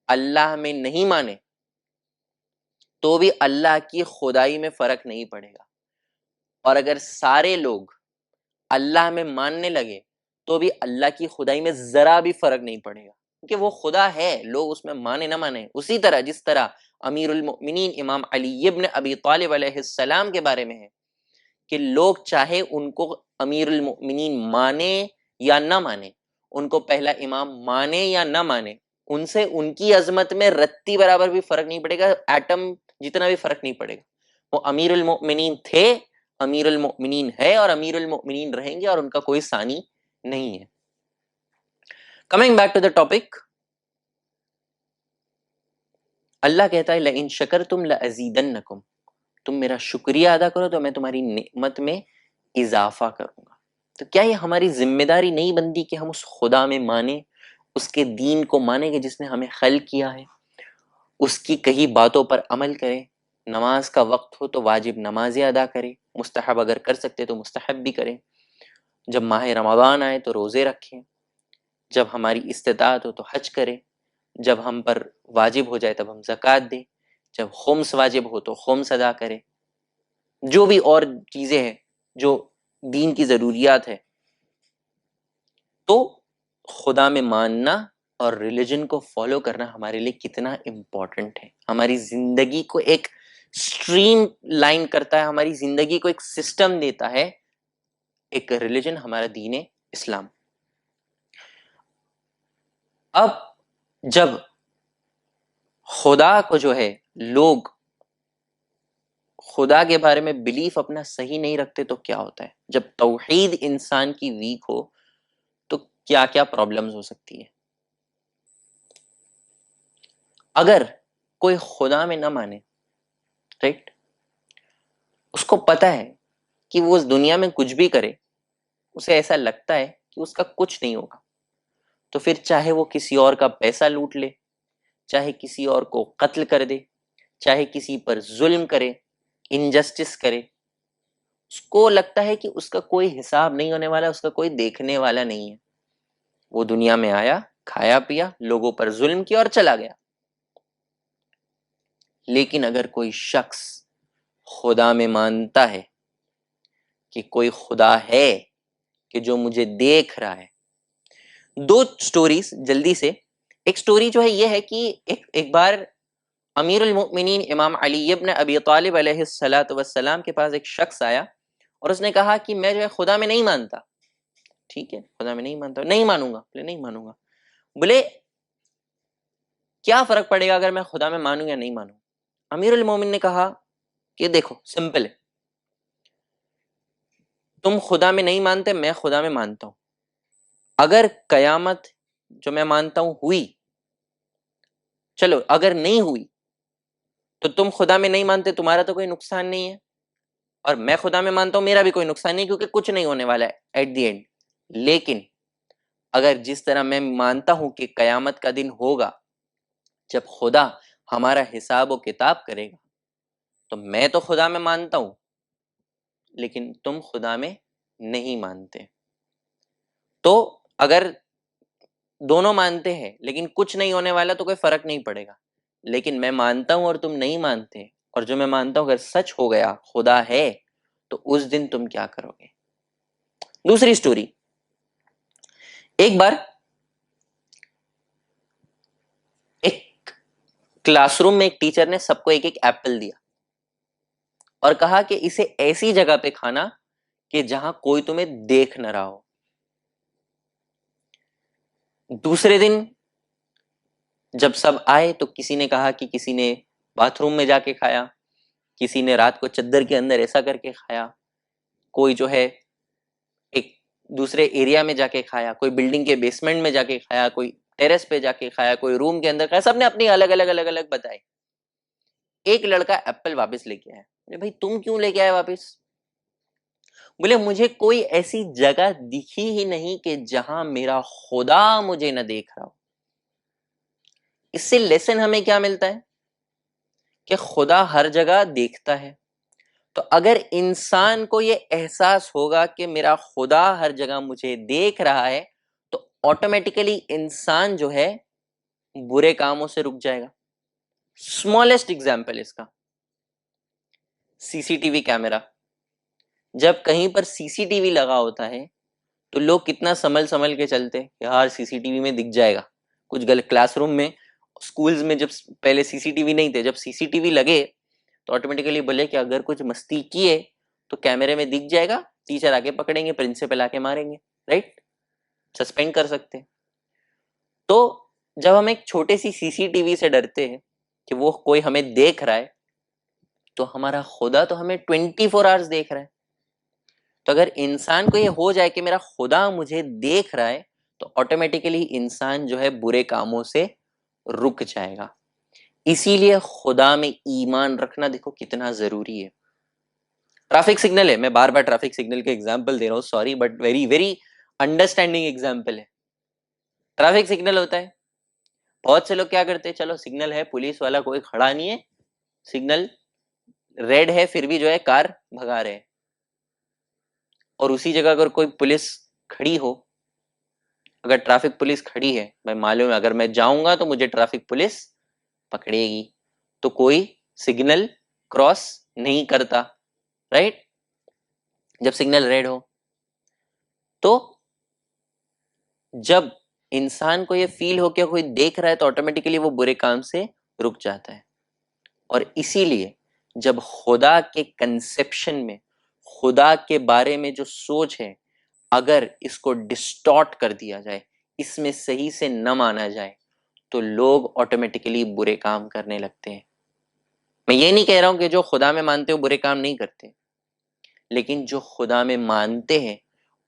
اللہ میں نہیں مانے تو بھی اللہ کی خدائی میں فرق نہیں پڑے گا، اور اگر سارے لوگ اللہ میں ماننے لگے تو بھی اللہ کی خدائی میں ذرا بھی فرق نہیں پڑے گا، کیونکہ وہ خدا ہے، لوگ اس میں مانے نہ مانے۔ اسی طرح جس طرح امیر المؤمنین امام علی ابن ابی طالب علیہ السلام کے بارے میں ہے کہ لوگ چاہے ان کو امیر المؤمنین مانے یا نہ مانے، ان کو پہلا امام مانے یا نہ مانے، ان سے ان کی عظمت میں رتی برابر بھی فرق نہیں پڑے گا، ایٹم جتنا بھی فرق نہیں پڑے گا۔ وہ امیر المؤمنین تھے، امیر المؤمنین ہے، اور امیر المؤمنین رہیں گے، اور ان کا کوئی ثانی نہیں ہے۔ Coming back to the topic, Allah کہتا ہے لَإِن شَكَرْتُمْ لَأَزِيدَنَّكُمْ، تم میرا شکریہ ادا کرو تو میں تمہاری نعمت میں اضافہ کروں گا۔ تو کیا یہ ہماری ذمہ داری نہیں بنتی کہ ہم اس خدا میں مانیں، اس کے دین کو مانیں کہ جس نے ہمیں خلق کیا ہے، اس کی کہی باتوں پر عمل کریں، نماز کا وقت ہو تو واجب نمازیں ادا کریں، مستحب اگر کر سکتے تو مستحب بھی کریں، جب ماہ رمضان آئے تو روزے رکھیں، جب ہماری استطاعت ہو تو حج کریں، جب ہم پر واجب ہو جائے تب ہم زکوٰۃ دیں، جب خمس واجب ہو تو خمس ادا کریں، جو بھی اور چیزیں ہیں جو دین کی ضروریات ہے۔ تو خدا میں ماننا اور ریلیجن کو فالو کرنا ہمارے لیے کتنا امپورٹنٹ ہے، ہماری زندگی کو ایک سٹریم لائن کرتا ہے، ہماری زندگی کو ایک سسٹم دیتا ہے ایک ریلیجن، ہمارا دین اسلام۔ اب جب خدا کو جو ہے لوگ خدا کے بارے میں بلیف اپنا صحیح نہیں رکھتے تو کیا ہوتا ہے؟ جب توحید انسان کی ویک ہو تو کیا کیا پرابلمز ہو سکتی ہے؟ اگر کوئی خدا میں نہ مانے، رائٹ، اس کو پتا ہے کہ وہ اس دنیا میں کچھ بھی کرے، اسے ایسا لگتا ہے کہ اس کا کچھ نہیں ہوگا، تو پھر چاہے وہ کسی اور کا پیسہ لوٹ لے، چاہے کسی اور کو قتل کر دے، چاہے کسی پر ظلم کرے، انجسٹس کرے، اس کو لگتا ہے کہ اس کا کوئی حساب نہیں ہونے والا، اس کا کوئی دیکھنے والا نہیں ہے، وہ دنیا میں آیا، کھایا پیا، لوگوں پر ظلم کیا اور چلا گیا۔ لیکن اگر کوئی شخص خدا میں مانتا ہے کہ کوئی خدا ہے کہ جو مجھے دیکھ رہا ہے، دو سٹوریز جلدی سے۔ ایک سٹوری جو ہے یہ ہے کہ ایک بار امیر المؤمنین امام علی ابن ابی طالب علیہ السلام کے پاس ایک شخص آیا اور اس نے کہا کہ میں جو ہے خدا میں نہیں مانتا۔ ٹھیک ہے، خدا میں نہیں مانتا، نہیں مانوں گا، بولے نہیں مانوں گا۔ بولے کیا فرق پڑے گا اگر میں خدا میں مانوں یا نہیں مانوں؟ امیر المومن نے کہا کہ دیکھو سمپل ہے، تم خدا میں نہیں مانتے، میں خدا میں مانتا ہوں، اگر قیامت جو میں مانتا ہوں ہوئی، چلو اگر نہیں ہوئی تو تم خدا میں نہیں مانتے، تمہارا تو کوئی نقصان نہیں ہے، اور میں خدا میں مانتا ہوں، میرا بھی کوئی نقصان نہیں، کیونکہ کچھ نہیں ہونے والا ہے ایٹ دی اینڈ۔ لیکن اگر جس طرح میں مانتا ہوں کہ قیامت کا دن ہوگا جب خدا ہمارا حساب و کتاب کرے گا تو میں تو خدا میں مانتا ہوں لیکن تم خدا میں نہیں مانتے. تو اگر دونوں مانتے ہیں لیکن کچھ نہیں ہونے والا تو کوئی فرق نہیں پڑے گا. لیکن میں مانتا ہوں اور تم نہیں مانتے, اور جو میں مانتا ہوں اگر سچ ہو گیا, خدا ہے, تو اس دن تم کیا کرو گے؟ دوسری سٹوری. ایک بار ایک کلاس روم میں ایک ٹیچر نے سب کو ایک ایک ایپل دیا اور کہا کہ اسے ایسی جگہ پہ کھانا کہ جہاں کوئی تمہیں دیکھ نہ رہا ہو. دوسرے دن جب سب آئے تو کسی نے کہا کہ کسی نے باتھ روم میں جا کے کھایا, کسی نے رات کو چادر کے اندر ایسا کر کے کھایا, کوئی جو ہے ایک دوسرے ایریا میں جا کے کھایا, کوئی بلڈنگ کے بیسمنٹ میں جا کے کھایا, کوئی ٹیرس پہ جا کے کھایا, کوئی روم کے اندر کھایا. سب نے اپنی الگ الگ بتائی. ایک لڑکا ایپل واپس لے کے آیا. بھائی تم کیوں لے کے آئے واپس؟ بولے مجھے کوئی ایسی جگہ دکھی ہی نہیں کہ جہاں میرا خدا مجھے نہ دیکھ رہا ہو. اس سے لیسن ہمیں کیا ملتا ہے کہ خدا ہر جگہ دیکھتا ہے. تو اگر انسان کو یہ احساس ہوگا کہ میرا خدا ہر جگہ مجھے دیکھ رہا ہے تو آٹومیٹیکلی انسان جو ہے برے کاموں سے رک جائے گا. اسمالسٹ ایگزامپل اس کا سی سی ٹی وی کیمرہ. جب کہیں پر سی سی ٹی وی لگا ہوتا ہے تو لوگ کتنا سنبھل کے چلتے کہ یار سی سی ٹی وی میں دکھ جائے گا. کچھ غلط کلاس روم میں, اسکولز میں جب پہلے سی سی ٹی وی نہیں تھے, جب سی سی ٹی وی لگے تو آٹومیٹیکلی بولے کہ اگر کچھ مستی کیے تو کیمرے میں دکھ جائے گا, ٹیچر آ کے پکڑیں گے, پرنسپل آ کے ماریں گے, رائٹ, سسپینڈ کر سکتے. تو جب ہم ایک چھوٹے سی سی ٹی وی سے ڈرتے ہیں کہ وہ کوئی ہمیں دیکھ رہا ہے, تو ہمارا خدا تو ہمیں 24 آورز دیکھ رہا ہے. تو اگر انسان کو یہ ہو جائے کہ میرا خدا مجھے دیکھ رہا ہے تو آٹومیٹیکلی انسان جو ہے برے کاموں سے رک جائے گا. اسی لیے خدا میں ایمان رکھنا دیکھو کتنا ضروری ہے. ٹریفک سگنل ہے, میں بار بار ٹریفک سگنل کے ایگزامپل دے رہا ہوں, sorry, but very very understanding example ہے. ٹریفک سگنل ہوتا ہے, بہت سے لوگ کیا کرتے ہیں, چلو سگنل ہے, پولیس والا کوئی کھڑا نہیں ہے, سگنل ریڈ ہے, پھر بھی جو ہے کار بھگا رہے ہیں. اور اسی جگہ اگر کوئی پولیس کھڑی ہو, اگر ٹریفک پولیس کھڑی ہے, میں معلوم ہے اگر میں جاؤں گا تو مجھے ٹریفک پولیس پکڑے گی, تو کوئی سگنل کراس نہیں کرتا, رائٹ, جب سگنل ریڈ ہو. تو جب انسان کو یہ فیل ہو کہ کوئی دیکھ رہا ہے تو آٹومیٹیکلی وہ برے کام سے رک جاتا ہے. اور اسی لیے جب خدا کے کنسپشن میں, خدا کے بارے میں جو سوچ ہے, اگر اس کو ڈسٹارٹ کر دیا جائے, اس میں صحیح سے نہ مانا جائے, تو لوگ آٹومیٹیکلی برے کام کرنے لگتے ہیں. میں یہ نہیں کہہ رہا ہوں کہ جو خدا میں مانتے ہو برے کام نہیں کرتے, لیکن جو خدا میں مانتے ہیں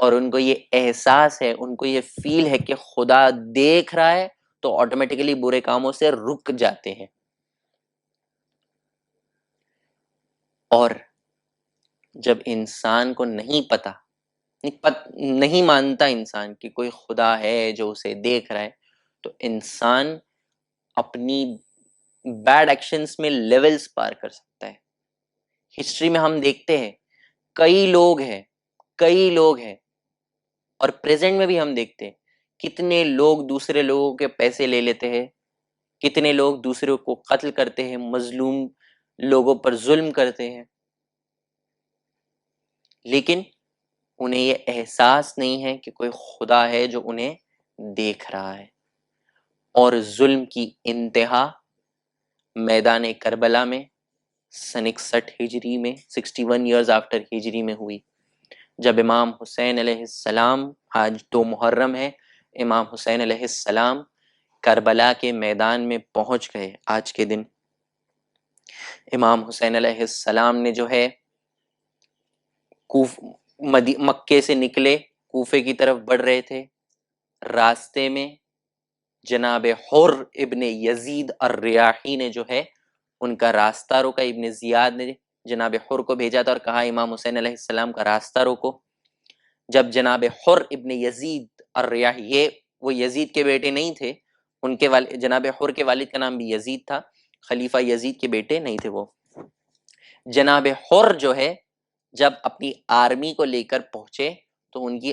اور ان کو یہ احساس ہے, ان کو یہ فیل ہے کہ خدا دیکھ رہا ہے, تو آٹومیٹیکلی برے کاموں سے رک جاتے ہیں. اور جب انسان کو نہیں پتا, نہیں مانتا انسان کہ کوئی خدا ہے جو اسے دیکھ رہا ہے, تو انسان اپنی بیڈ ایکشنز میں لیولز پار کر سکتا ہے. ہسٹری میں ہم دیکھتے ہیں کئی لوگ ہیں اور پریزنٹ میں بھی ہم دیکھتے ہیں کتنے لوگ دوسرے لوگوں کے پیسے لے لیتے ہیں, کتنے لوگ دوسروں کو قتل کرتے ہیں, مظلوم لوگوں پر ظلم کرتے ہیں, لیکن انہیں یہ احساس نہیں ہے کہ کوئی خدا ہے جو انہیں دیکھ رہا ہے. اور ظلم کی انتہا میدان کربلا میں سن 61 ہجری میں, 61 ایئرز آفٹر ہجری میں ہوئی, جب امام حسین علیہ السلام, آج 2 محرم ہے, امام حسین علیہ السلام کربلا کے میدان میں پہنچ گئے. آج کے دن امام حسین علیہ السلام نے جو ہے مکے سے نکلے, کوفے کی طرف بڑھ رہے تھے, راستے میں جناب حر ابن یزید الریاحی نے جو ہے ان کا راستہ روکا. ابن زیاد نے جناب حر کو بھیجا تھا اور کہا امام حسین علیہ السلام کا راستہ روکو. جب جناب حر ابن یزید الریاحی, یہ وہ یزید کے بیٹے نہیں تھے, ان کے جناب حر کے والد کا نام بھی یزید تھا، خلیفہ یزید کے بیٹے نہیں تھے وہ۔ جناب حر جو ہے جب اپنی آرمی کو لے کر پہنچے تو ان کی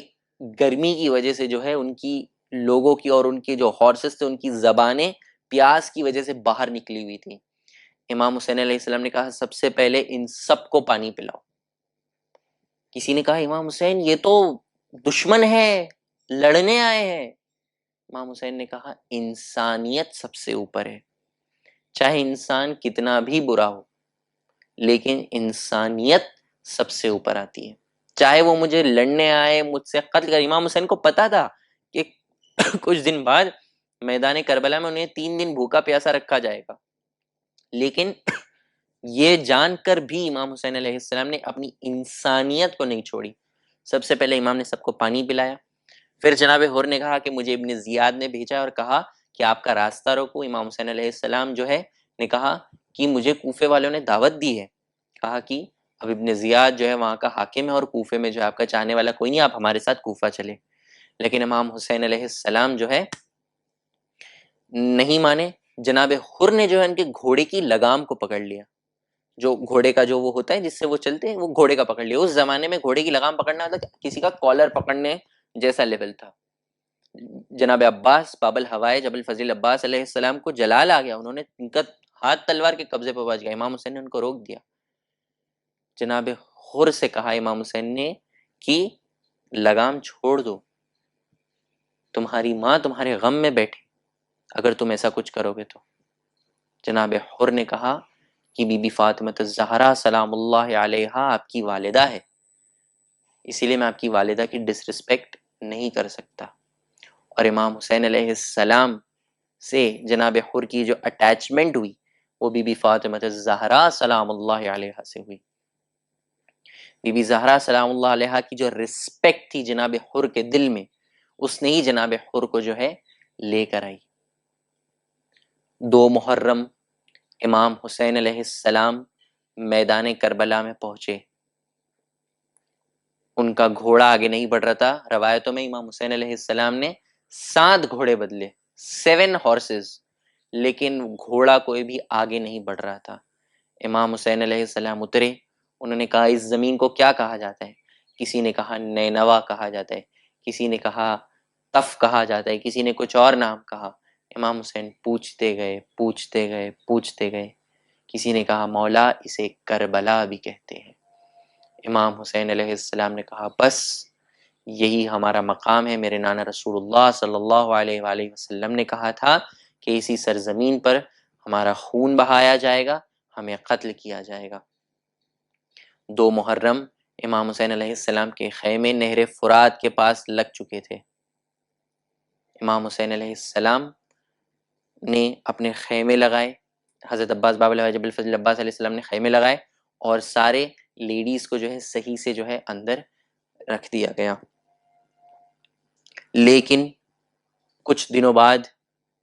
گرمی کی وجہ سے جو ہے ان کی لوگوں کی اور ان کے جو ہارسز تھے ان کی زبانیں پیاس کی وجہ سے باہر نکلی ہوئی تھی۔ امام حسین علیہ السلام نے کہا سب سے پہلے ان سب کو پانی پلاؤ۔ کسی نے کہا امام حسین یہ تو دشمن ہے، لڑنے آئے ہیں۔ امام حسین نے کہا انسانیت سب سے اوپر ہے، چاہے انسان کتنا بھی برا ہو لیکن انسانیت سب سے اوپر آتی ہے، چاہے وہ مجھے لڑنے آئے، مجھ سے قتل کر۔ امام حسین کو پتا تھا کہ کچھ دن بعد میدان کربلا میں انہیں 3 دن بھوکا پیاسا رکھا جائے گا، لیکن یہ جان کر بھی امام حسین علیہ السلام نے اپنی انسانیت کو نہیں چھوڑی۔ سب سے پہلے امام نے سب کو پانی پلایا، پھر جناب حر نے کہا کہ مجھے ابن زیاد نے بھیجا اور کہا کہ آپ کا راستہ روکو۔ امام حسین علیہ السلام جو ہے نے کہا کہ مجھے کوفے والوں نے دعوت دی ہے، کہا کہ اب ابن زیاد جو ہے وہاں کا حاکم ہے اور کوفے میں جو آپ کا چاہنے والا کوئی نہیں، آپ ہمارے ساتھ کوفہ چلے۔ لیکن امام حسین علیہ السلام جو ہے نہیں مانے۔ جناب حر نے جو ہے ان کے گھوڑے کی لگام کو پکڑ لیا، جو گھوڑے کا جو وہ ہوتا ہے جس سے وہ چلتے ہیں، وہ گھوڑے کا پکڑ لیا۔ اس زمانے میں گھوڑے کی لگام پکڑنا مطلب کسی کا کالر پکڑنے جیسا لیول تھا۔ جناب عباس باب الحوائج ابو الفضل عباس علیہ السلام کو جلال آ گیا، انہوں نے ان کا ہاتھ تلوار کے قبضے پہ پہنچ گیا، امام حسین نے ان کو روک دیا۔ جناب حر سے کہا امام حسین نے کہ لگام چھوڑ دو، تمہاری ماں تمہارے غم میں بیٹھے اگر تم ایسا کچھ کرو گے تو۔ جناب حر نے کہا کہ بی بی فاطمہ الزہرا سلام اللہ علیہا آپ کی والدہ ہے، اسی لیے میں آپ کی والدہ کی ڈس رسپیکٹ نہیں کر سکتا۔ اور امام حسین علیہ السلام سے جناب حر کی جو اٹیچمنٹ ہوئی وہ بی بی فاطمہ الزہرا سلام اللہ علیہا سے ہوئی۔ بی بی زہرا سلام اللہ علیہا کی جو رسپیکٹ تھی جناب حر کے دل میں، اس نے ہی جناب حر کو جو ہے لے کر آئی۔ 2 محرم امام حسین علیہ السلام میدان کربلا میں پہنچے، ان کا گھوڑا آگے نہیں بڑھ رہا تھا۔ روایتوں میں امام حسین علیہ السلام نے 7 گھوڑے بدلے، 7 ہارسز، لیکن گھوڑا کوئی بھی آگے نہیں بڑھ رہا تھا۔ امام حسین علیہ السلام اترے، انہوں نے کہا اس زمین کو کیا کہا جاتا ہے؟ کسی نے کہا نینوا کہا جاتا ہے، کسی نے کہا طف کہا جاتا ہے، کسی نے کچھ اور نام کہا۔ امام حسین پوچھتے گئے پوچھتے گئے پوچھتے گئے، کسی نے کہا مولا اسے کربلا بھی کہتے ہیں۔ امام حسین علیہ السلام نے کہا بس یہی ہمارا مقام ہے، میرے نانا رسول اللہ صلی اللہ علیہ وآلہ وسلم نے کہا تھا کہ اسی سرزمین پر ہمارا خون بہایا جائے گا، ہمیں قتل کیا جائے گا۔ 2 محرم امام حسین علیہ السلام کے خیمے نہر فرات کے پاس لگ چکے تھے۔ امام حسین علیہ السلام نے اپنے خیمے لگائے، حضرت عباس باب الحوائج ابو الفضل عباس علیہ السلام نے خیمے لگائے اور سارے لیڈیز کو جو ہے صحیح سے جو ہے اندر رکھ دیا گیا۔ لیکن کچھ دنوں بعد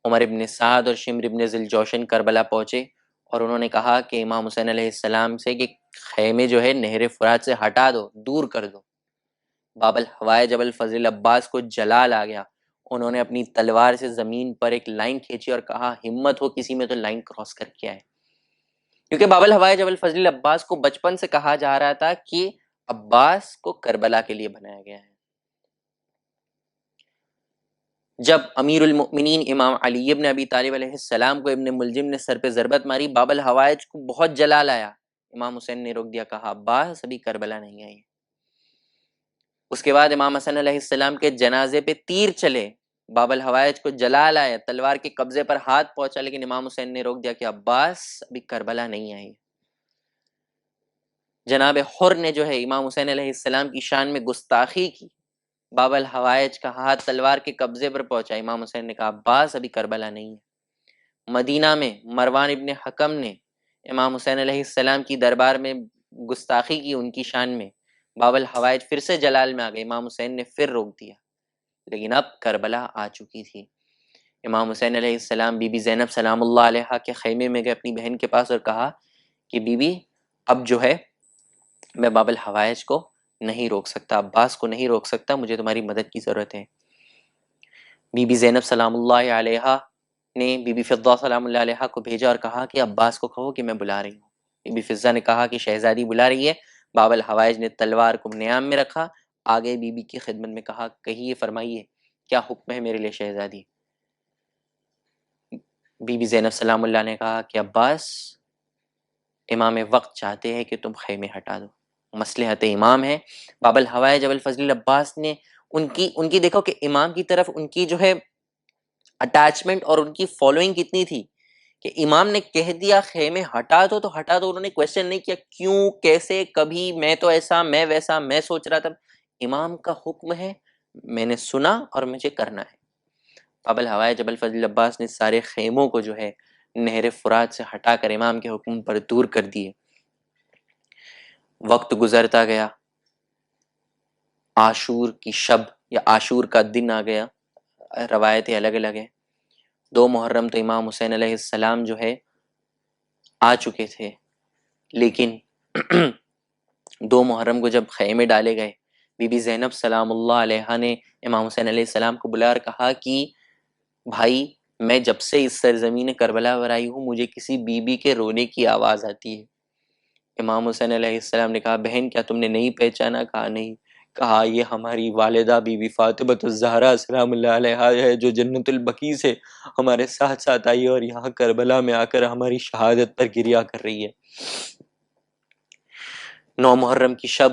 عمر ابن سعد اور شمر ابن ذوالجوشن کربلا پہنچے اور انہوں نے کہا کہ امام حسین علیہ السلام سے کہ خیمے جو ہے نہر فرات سے ہٹا دو، دور کر دو۔ باب الحوائج ابو الفضل عباس کو جلال آ گیا، انہوں نے اپنی تلوار سے زمین پر ایک لائن کھینچی اور کہا ہمت ہو کسی میں تو لائن کراس کر کے آئے، کیونکہ باب الحوائج ابو الفضل عباس کو بچپن سے کہا جا رہا تھا کہ عباس کو کربلا کے لیے بنایا گیا ہے۔ جب امیر المؤمنین امام علی ابن ابی طالب علیہ السلام کو ابن ملجم نے سر پہ ضربت ماری، باب الحوائج کو بہت جلال آیا، امام حسین نے روک دیا، کہا عباس ابھی کربلا نہیں آئی۔ اس کے بعد امام حسن علیہ السلام کے جنازے پہ تیر چلے، باب الحوائج کو جلال آیا، تلوار کے قبضے پر ہاتھ پہنچا، لیکن امام حسین نے روک دیا کہ عباس ابھی کربلا نہیں آئی۔ جناب حر نے جو ہے امام حسین علیہ السلام کی شان میں گستاخی کی، باب الحوائج کا ہاتھ تلوار کے قبضے پر پہنچا، امام حسین نے کہا عباس ابھی کربلا نہیں ہے۔ مدینہ میں مروان ابن حکم نے امام حسین علیہ السلام کی دربار میں گستاخی کی ان کی شان میں، باب الحوائج پھر سے جلال میں آ گئے، امام حسین نے پھر روک دیا، لیکن اب کربلا آ چکی تھی۔ امام حسین علیہ السلام بی بی زینب سلام اللہ علیہا کے خیمے میں گئے اپنی بہن کے پاس اور کہا کہ بی بی اب جو ہے میں باب الحوائج کو نہیں روک سکتا، عباس کو نہیں روک سکتا، مجھے تمہاری مدد کی ضرورت ہے۔ بی بی زینب سلام اللہ علیہا نے بی بی فضہ سلام اللہ علیہ کو بھیجا اور کہا کہ عباس کو کہو کہ میں بلا رہی ہوں۔ بی بی فضہ نے کہا کہ شہزادی بلا رہی ہے۔ باب الحوائج نے تلوار کو نیام میں رکھا، آگے بی بی کی خدمت میں کہا کہیے فرمائیے کیا حکم ہے میرے لیے شہزادی؟ بی بی زینب سلام اللہ نے کہا کہ عباس، امام وقت چاہتے ہیں کہ تم خیمے ہٹا دو، مصلحت امام ہے۔ باب الحوائج ابو الفضل عباس نے ان کی دیکھو کہ امام کی طرف ان کی جو ہے اٹیچمنٹ اور ان کی فالوئنگ کتنی تھی کہ امام نے کہہ دیا خیمے ہٹا دو تو ہٹا دو، انہوں نے کویسچن نہیں کیا کیوں کیسے کبھی میں تو ایسا میں ویسا میں سوچ رہا تھا، امام کا حکم ہے میں نے سنا اور مجھے کرنا ہے۔ باب الحوائج ابو الفضل عباس نے سارے خیموں کو جو ہے نہر فرات سے ہٹا کر امام کے حکم پر دور کر دیے۔ وقت گزرتا گیا، عاشور کی شب یا عاشور کا دن آ گیا، روایتیں الگ الگ ہیں۔ 2 محرم تو امام حسین علیہ السلام جو ہے آ چکے تھے، لیکن 2 محرم کو جب خیمے ڈالے گئے، بی بی زینب سلام اللہ علیہا نے امام حسین علیہ السلام کو بلا کر کہا کہ بھائی میں جب سے اس سرزمین کربلا پر آئی ہوں مجھے کسی بی بی کے رونے کی آواز آتی ہے۔ امام حسین علیہ السلام نے کہا بہن کیا تم نے نہیں پہچانا؟ کہا نہیں۔ کہا یہ ہماری والدہ بی بی فاطمۃ الزہرا سلام اللہ علیہا ہے جو جنت البقیع سے ہمارے ساتھ ساتھ آئی ہے اور یہاں کربلا میں آ کر ہماری شہادت پر گریا کر رہی ہے۔ 9 محرم کی شب،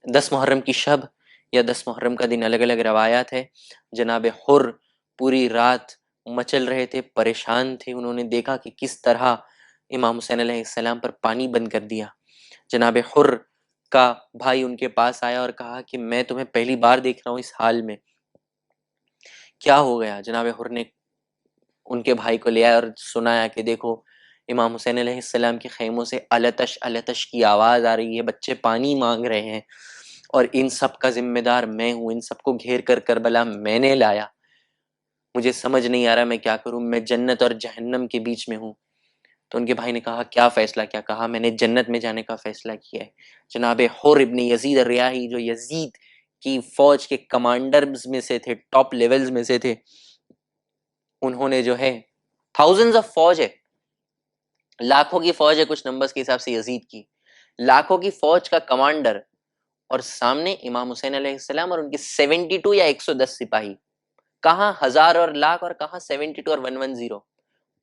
10 محرم کی شب یا 10 محرم کا دن، الگ الگ روایات ہے۔ جناب حر پوری رات مچل رہے تھے، پریشان تھے، انہوں نے دیکھا کہ کس طرح امام حسین علیہ السلام پر پانی بند کر دیا۔ جناب حر کا بھائی ان کے پاس آیا اور کہا کہ میں تمہیں پہلی بار دیکھ رہا ہوں اس حال میں، کیا ہو گیا؟ جناب حر نے ان کے بھائی کو لے آیا اور سنایا کہ دیکھو امام حسین علیہ السلام کے خیموں سے التش التش کی آواز آ رہی ہے، بچے پانی مانگ رہے ہیں اور ان سب کا ذمہ دار میں ہوں، ان سب کو گھیر کر کربلا میں نے لایا، مجھے سمجھ نہیں آ رہا میں کیا کروں، میں جنت اور جہنم کے بیچ میں ہوں۔ تو ان کے بھائی نے کہا کیا فیصلہ کیا؟ کہا میں نے جنت میں جانے کا فیصلہ کیا ہے۔ جناب حر ابن یزید الریاحی جو یزید کی فوج کے کمانڈرز میں سے تھے، ٹاپ لیولز میں سے تھے، انہوں نے جو ہے تھاؤزنز آف فوج ہے، لاکھوں کی فوج ہے کچھ نمبرز کے حساب سے یزید کی، لاکھوں کی فوج کا کمانڈر اور سامنے امام حسین علیہ السلام اور ان کے 72 یا 110 سپاہی، کہاں ہزار اور لاکھ اور کہاں 72 اور 110۔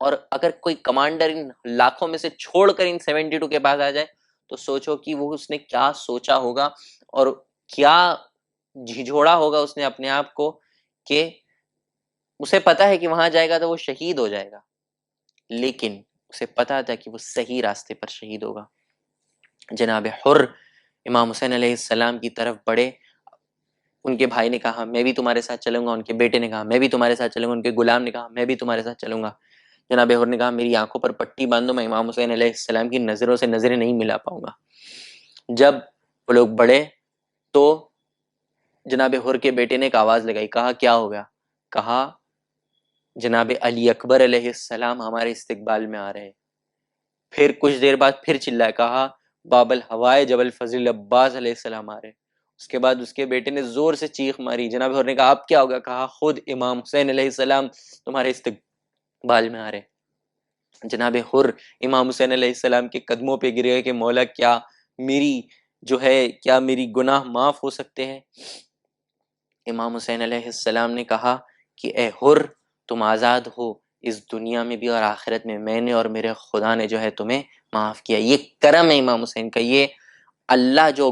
اور اگر کوئی کمانڈر ان لاکھوں میں سے چھوڑ کر ان 72 کے پاس آ جائے تو سوچو کہ وہ اس نے کیا سوچا ہوگا اور کیا جھجھوڑا ہوگا اس نے اپنے آپ کو، کہ اسے پتا ہے کہ وہاں جائے گا تو وہ شہید ہو جائے گا، لیکن اسے پتا تھا کہ وہ صحیح راستے پر شہید ہوگا۔ جناب حر امام حسین علیہ السلام کی طرف بڑھے، ان کے بھائی نے کہا میں بھی تمہارے ساتھ چلوں گا، ان کے بیٹے نے کہا میں بھی تمہارے ساتھ چلوں گا، ان کے غلام نے کہا میں بھی تمہارے ساتھ چلوں گا۔ جناب حر نے کہا میری آنکھوں پر پٹی باندھو، میں امام حسین علیہ السلام کی نظروں سے نظریں نہیں ملا پاؤں گا۔ جب وہ لوگ بڑھے تو جناب حر کے بیٹے نے ایک آواز لگائی، کہا کیا ہو گیا؟ کہا جناب علی اکبر علیہ السلام ہمارے استقبال میں آ رہے ہیں۔ پھر کچھ دیر بعد پھر چلایا، کہا باب الحوائج ابو الفضل عباس علیہ السلام آ رہے ہیں۔ اس کے بعد اس کے بیٹے نے زور سے چیخ ماری، جناب حر نے کہا اب کیا ہوگا؟ کہا خود امام حسین علیہ السلام تمہارے استقبال میں آ رہے ہیں۔ جناب حر امام حسین علیہ السلام کے قدموں پہ گر گئے کہ مولا کیا میری جو ہے کیا میری گناہ معاف ہو سکتے ہیں؟ امام حسین علیہ السلام نے کہا کہ اے حر تم آزاد ہو اس دنیا میں بھی اور آخرت میں نے اور میرے خدا نے جو ہے تمہیں معاف کیا۔ یہ کرم ہے امام حسین کا، یہ اللہ جو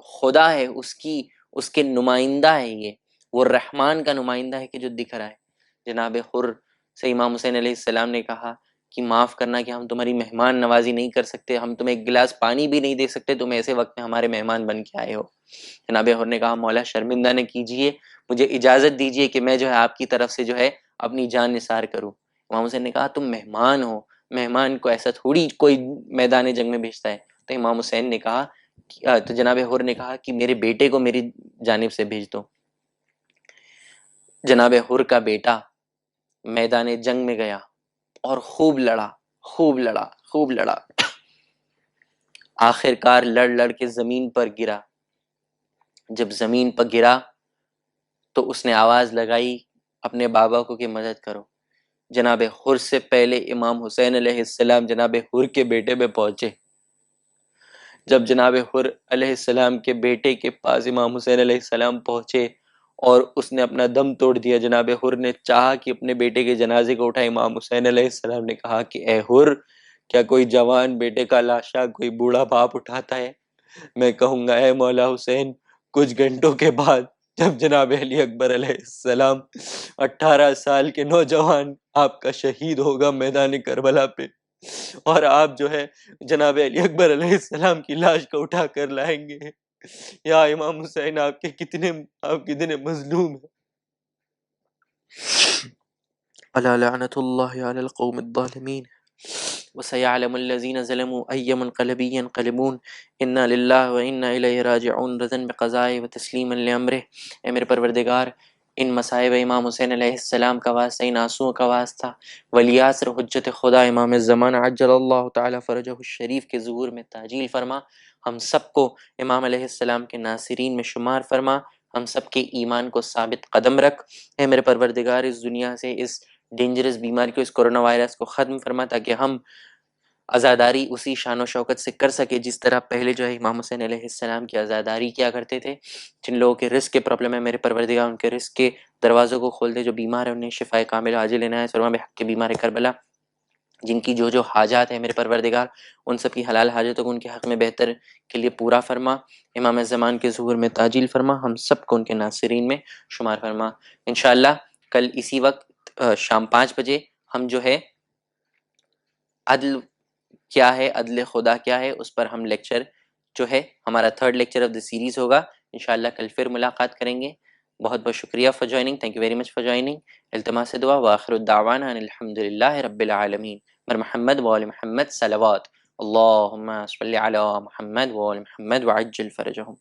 خدا ہے اس کے نمائندہ ہے، یہ وہ رحمان کا نمائندہ ہے کہ جو دکھ رہا ہے۔ جناب حر سے امام حسین علیہ السلام نے کہا کہ معاف کرنا کہ ہم تمہاری مہمان نوازی نہیں کر سکتے، ہم تمہیں ایک گلاس پانی بھی نہیں دے سکتے، تم ایسے وقت میں ہمارے مہمان بن کے آئے ہو۔ جناب حر نے کہا مولا شرمندہ نہ کیجئے، مجھے اجازت دیجئے کہ میں جو ہے آپ کی طرف سے جو ہے اپنی جان نثار کروں۔ امام حسین نے کہا تم مہمان ہو، مہمان کو ایسا تھوڑی کوئی میدان جنگ میں بھیجتا ہے۔ تو امام حسین نے کہا تو جناب حر نے کہا کہ میرے بیٹے کو میری جانب سے بھیج دو۔ جناب حر کا بیٹا میدان جنگ میں گیا اور خوب لڑا خوب لڑا خوب لڑا، آخر کار لڑ لڑ کے زمین پر گرا۔ جب زمین پر گرا تو اس نے آواز لگائی اپنے بابا کو کہ مدد کرو۔ جناب حر سے پہلے امام حسین علیہ السلام جناب حر کے بیٹے پہ پہنچے۔ جب جناب حر علیہ السلام کے بیٹے کے پاس امام حسین علیہ السلام پہنچے اور اس نے اپنا دم توڑ دیا، جناب حر نے چاہا کہ اپنے بیٹے کے جنازے کو اٹھائے۔ امام حسین علیہ السلام نے کہا کہ اے حر، کیا کوئی جوان بیٹے کا لاشا کوئی بوڑھا باپ اٹھاتا ہے؟ میں کہوں گا اے مولا حسین، کچھ گھنٹوں کے بعد جب جناب علی اکبر علیہ السلام 18 سال کے نوجوان آپ کا شہید ہوگا میدان کربلا پہ، اور آپ جو ہے جناب علی اکبر علیہ السلام کی لاش کو اٹھا کر لائیں گے، یا امام حسین آپ کتنے مظلوم ہیں۔ الا لعنت اللہ علی القوم الظالمین وسيعلم الذين ظلموا أي منقلب ينقلبون انا للہ وانا الیہ راجعون رضا بقضاء وتسلیما لامرہ۔ اے میرے پروردگار، ان مصائب امام حسین علیہ السلام کا واسطہ، ان آنسوؤں کا واسطہ ولیعصر حجت خدا امام الزمان عجل اللہ تعالی فرجہ الشریف کے ظہور میں تعجیل فرما، ہم سب کو امام علیہ السلام کے ناصرین میں شمار فرما، ہم سب کے ایمان کو ثابت قدم رکھ۔ اے میرے پروردگار، اس دنیا سے اس ڈینجرس بیماری کو، اس کرونا وائرس کو ختم فرما، تاکہ ہم عزاداری اسی شان و شوکت سے کر سکے جس طرح پہلے جو ہے امام حسین علیہ السلام کی عزاداری کیا کرتے تھے۔ جن لوگوں کے رزق کے پرابلم ہے میرے پروردگار، ان کے رزق کے دروازوں کو کھول دے، جو بیمار ہیں انہیں شفا کامل عاجل عنایت فرما بحق کے بیمار کربلا۔ جن کی جو حاجات ہیں میرے پروردگار، ان سب کی حلال حاجتوں کو ان کے حق میں بہتر کے لیے پورا فرما، امام زمان کے ظہور میں تعجیل فرما، ہم سب کو ان کے ناصرین میں شمار فرما۔ انشاءاللہ کل اسی وقت شام 5 بجے ہم جو ہے عدل کیا ہے، عدل خدا کیا ہے، اس پر ہم لیکچر جو ہے ہمارا 3rd lecture of the series ہوگا۔ انشاءاللہ کل پھر ملاقات کریں گے۔ بہت بہت شکریہ for joining, thank you very much for joining. التماس دعا وآخر الدعوانا ان الحمد للہ رب العالمین۔ بر محمد وآل محمد صلوات، اللہم صلی علی محمد وآل محمد وعجل فرجہم۔